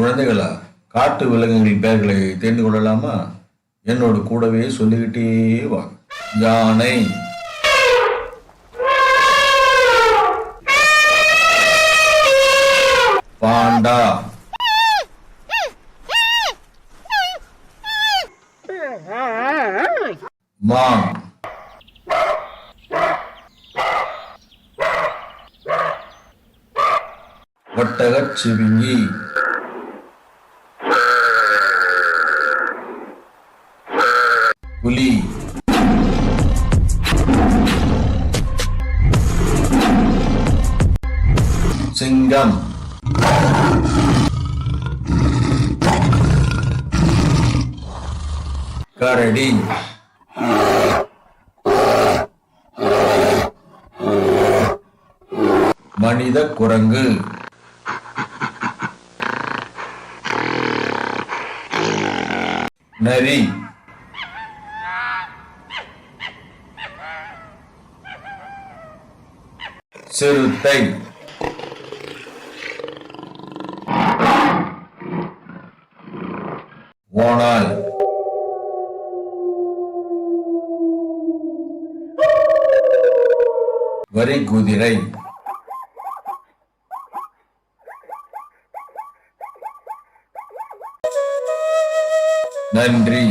குழந்தைகளா, காட்டு விலங்குகளின் பெயர்களை தெரிந்து கொள்ளலாமா? என்னோடு கூடவே சொல்லிக்கிட்டே வா. யானை, பாண்டா, மான், ஒட்டகச் சிவிங்கி, புலி, சிங்கம், கரடி, மனித குரங்கு, நரி, சிறுத்தை, ஓநாய், வரிக்குதிரை, நன்றி.